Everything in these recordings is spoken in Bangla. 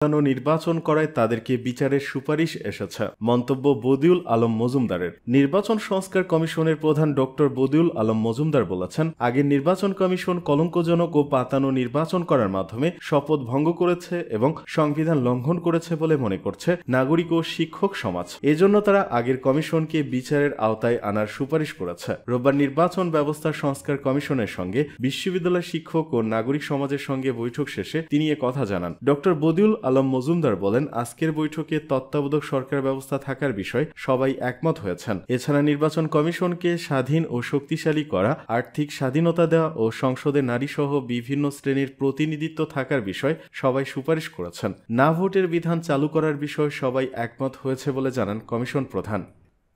নির্বাচন করায় তাদেরকে বিচারের সুপারিশ এসেছে। মন্তব্য বদিউল আলম মজুমদারের। নির্বাচন সংস্কার কমিশনের প্রধান ডক্টর বদিউল আলম মজুমদার বলেছেন, আগের নির্বাচন কমিশন কলঙ্কজনক ও পাতানো নির্বাচন করার মাধ্যমে শপথ ভঙ্গ করেছে এবং সংবিধান লঙ্ঘন করেছে বলে মনে করছে নাগরিক ও শিক্ষক সমাজ। এজন্য তারা আগের কমিশনকে বিচারের আওতায় আনার সুপারিশ করেছে। রোববার নির্বাচন ব্যবস্থা সংস্কার কমিশনের সঙ্গে বিশ্ববিদ্যালয় শিক্ষক ও নাগরিক সমাজের সঙ্গে বৈঠক শেষে তিনি এ কথা জানান। ডক্টর বদিউল আলম মজুমদার বলেন, আজকের বৈঠকে তত্ত্বাবধায়ক সরকার ব্যবস্থা থাকার বিষয়ে সবাই একমত হয়েছেন। এছাড়া নির্বাচন কমিশনকে স্বাধীন ও শক্তিশালী করা, আর্থিক স্বাধীনতা দেওয়া ও সংসদে নারীসহ বিভিন্ন শ্রেণীর প্রতিনিধিত্ব থাকার বিষয়ে সবাই সুপারিশ করেছেন। না ভোটের বিধান চালু করার বিষয়ে সবাই একমত হয়েছে বলে জানান কমিশন প্রধান।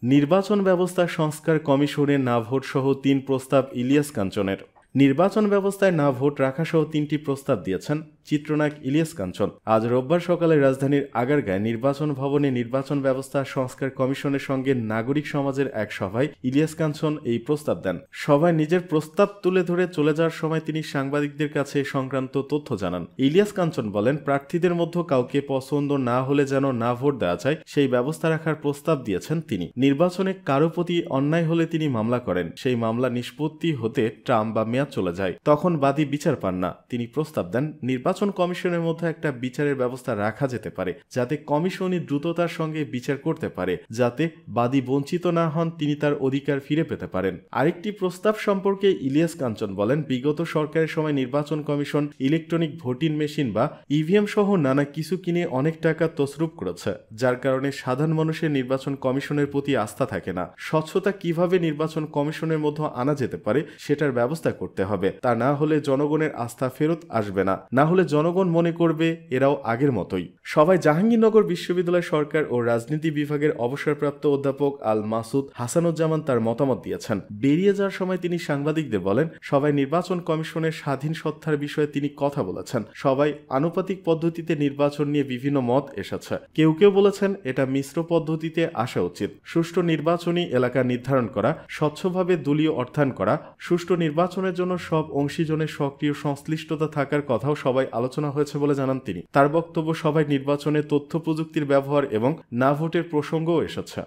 নির্বাচন ব্যবস্থা সংস্কার কমিশনে না ভোট সহ 3 প্রস্তাব ইলিয়াস কাঞ্চনের। নির্বাচন ব্যবস্থায় না ভোট রাখা সহ 3টি প্রস্তাব দিয়েছেন চিত্রনায়ক ইলিয়াস কাঞ্চন। আজ রোববার সকালে রাজধানীর আগারগাঁয় নির্বাচন ভবনে নির্বাচন ব্যবস্থা সংস্কার কমিশনের সঙ্গে নাগরিক সমাজের এক সভায় ইলিয়াস কাঞ্চন এই প্রস্তাব দেন। সভায় নিজের প্রস্তাব তুলে ধরে চলে যাওয়ার সময় তিনি সাংবাদিকদের কাছে সংক্রান্ত তথ্য জানান। ইলিয়াস কাঞ্চন বলেন, প্রার্থীদের মধ্যে কাউকে পছন্দ না হলে যেন না ভোট দেওয়া যায় সেই ব্যবস্থা রাখার প্রস্তাব দিয়েছেন তিনি। নির্বাচনে কারো প্রতি অন্যায় হলে তিনি মামলা করেন। সেই মামলা নিষ্পত্তি হতে ট্রাম বা মেয়াদ চলে যায়, তখন বাদী বিচার পান না। তিনি প্রস্তাব দেন, নির্বাচন কমিশনের মধ্যে একটা বিচারের ব্যবস্থা রাখা যেতে পারে, যাতে কমিশনই দ্রুততার সঙ্গে বিচার করতে পারে, যাতে বাদী বঞ্চিত না হন, তিনি তার অধিকার ফিরে পেতে পারেন। আরেকটি প্রস্তাব সম্পর্কে ইলিয়াস কাঞ্চন বলেন, বিগত সরকারের সময় নির্বাচন কমিশন ইলেকট্রনিক ভোটিং মেশিন বা ইভিএম সহ নানা কিছু কিনে অনেক টাকা তছরূপ করেছে, যার কারণে সাধারণ মানুষের নির্বাচন কমিশনের প্রতি আস্থা থাকে না। স্বচ্ছতা কিভাবে নির্বাচন কমিশনের মধ্যে আনা যেতে পারে সেটার ব্যবস্থা করতে হবে। তা না হলে জনগণের আস্থা ফেরত আসবে না, না হলে জনগণ মনে করবে এরাও আগের মতোই। সবাই জাহাঙ্গীরনগর বিশ্ববিদ্যালয় সরকার ও রাজনীতি বিভাগের অবসরপ্রাপ্ত অধ্যাপক আল মাসুদ হাসানুজ্জামান তার মতামত দিয়েছেন। বেরিয়ে যাওয়ার সময় তিনি সাংবাদিকদের বলেন, সবাই নির্বাচন কমিশনের স্বাধীন সত্তার বিষয়ে তিনি কথা বলেছেন। সবাই আনুপাতিক পদ্ধতিতে নির্বাচন নিয়ে বিভিন্ন মত এসেছে। কেউ কেউ বলেছেন এটা মিশ্র পদ্ধতিতে আসা উচিত। সুষ্ঠু নির্বাচনী এলাকা নির্ধারণ করা, স্বচ্ছভাবে দলীয় অর্থায়ন করা, সুষ্ঠু নির্বাচনের জন্য সব অংশীজনের সক্রিয় সংশ্লিষ্টতা থাকার কথাও সবাই আলোচনা হয়েছে বলে জানান তিনি। তার বক্তব্য, সবাই নির্বাচনে তথ্য প্রযুক্তির ব্যবহার এবং না ভোটের প্রসঙ্গও এসেছে।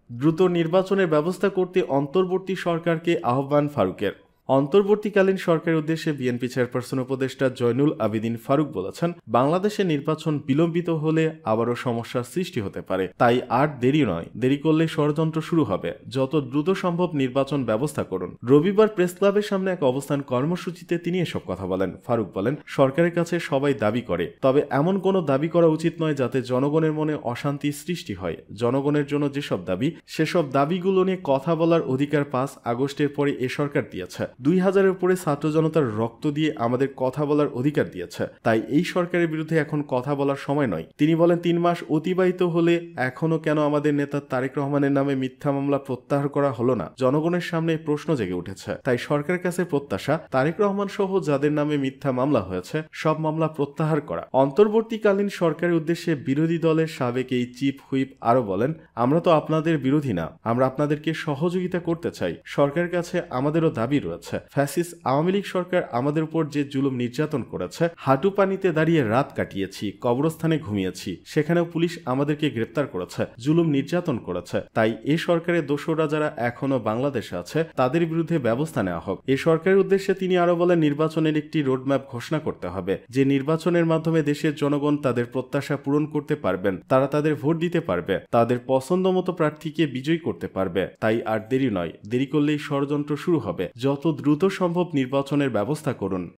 দ্রুত নির্বাচনের ব্যবস্থা করতে অন্তর্বর্তী সরকারকে আহ্বান ফারুকের। অন্তর্বর্তীকালীন সরকারের উদ্দেশ্যে বিএনপি চেয়ারপারসন উপদেষ্টা জয়নুল আবেদিন ফারুক বলেছেন, বাংলাদেশে নির্বাচন বিলম্বিত হলে আবারও সমস্যার সৃষ্টি হতে পারে। তাই আর দেরি নয়, দেরি করলে ষড়যন্ত্র শুরু হবে। যত দ্রুত সম্ভব নির্বাচন ব্যবস্থা করুন। রবিবার প্রেস ক্লাবের সামনে এক অবস্থান কর্মসূচিতে তিনি এসব কথা বলেন। ফারুক বলেন, সরকারের কাছে সবাই দাবি করে, তবে এমন কোনো দাবি করা উচিত নয় যাতে জনগণের মনে অশান্তি সৃষ্টি হয়। জনগণের জন্য যেসব দাবি, সেসব দাবিগুলো নিয়ে কথা বলার অধিকার 5 আগস্টের পরে এ সরকার দিয়েছে। 2000-এর উপরে ছাত্র জনতার রক্ত দিয়ে আমাদের কথা বলার অধিকার দিয়েছে। তাই এই সরকারের বিরুদ্ধে এখন কথা বলার সময় নয়। তিনি বলেন, 3 মাস অতিবাহিত হলে এখনো কেন আমাদের নেতা তারেক রহমানের নামে মিথ্যা মামলা প্রত্যাহার করা হলো না? জনগণের সামনে প্রশ্ন জেগে উঠেছে। তাই সরকারের কাছে প্রত্যাশা, তারেক রহমান সহ যাদের নামে মিথ্যা মামলা হয়েছে সব মামলা প্রত্যাহার করা। অন্তর্বর্তীকালীন সরকারের উদ্দেশ্যে বিরোধী দলের সাবেক এই চিফ হুইপ আরো বলেন, আমরা তো আপনাদের বিরোধী না, আমরা আপনাদেরকে সহযোগিতা করতে চাই। সরকারের কাছে আমাদেরও দাবি রয়েছে। ফ্যাসিস্ট আওয়ামী লীগ সরকার আমাদের উপর যে জুলুম নির্যাতন করেছে, হাঁটু পানিতে দাঁড়িয়ে রাত কাটিয়েছি, কবরস্থানে ঘুমিয়েছি, সেখানেও পুলিশ আমাদেরকে গ্রেপ্তার করেছে, জুলুম নির্যাতন করেছে। তাই এ সরকারের দোসররা যারা এখনো বাংলাদেশে আছে তাদের বিরুদ্ধে ব্যবস্থা নেওয়া হোক। এ সরকারের উদ্দেশ্যে তিনি আরো বলেন, নির্বাচনের একটি রোডম্যাপ ঘোষণা করতে হবে, যে নির্বাচনের মাধ্যমে দেশের জনগণ তাদের প্রত্যাশা পূরণ করতে পারবেন, তারা তাদের ভোট দিতে পারবে, তাদের পছন্দ মতো প্রার্থীকে বিজয়ী করতে পারবে। তাই আর দেরি নয়, দেরি করলেই ষড়যন্ত্র শুরু হবে। যত দ্রুত সম্ভব নির্বাচনের ব্যবস্থা করুন।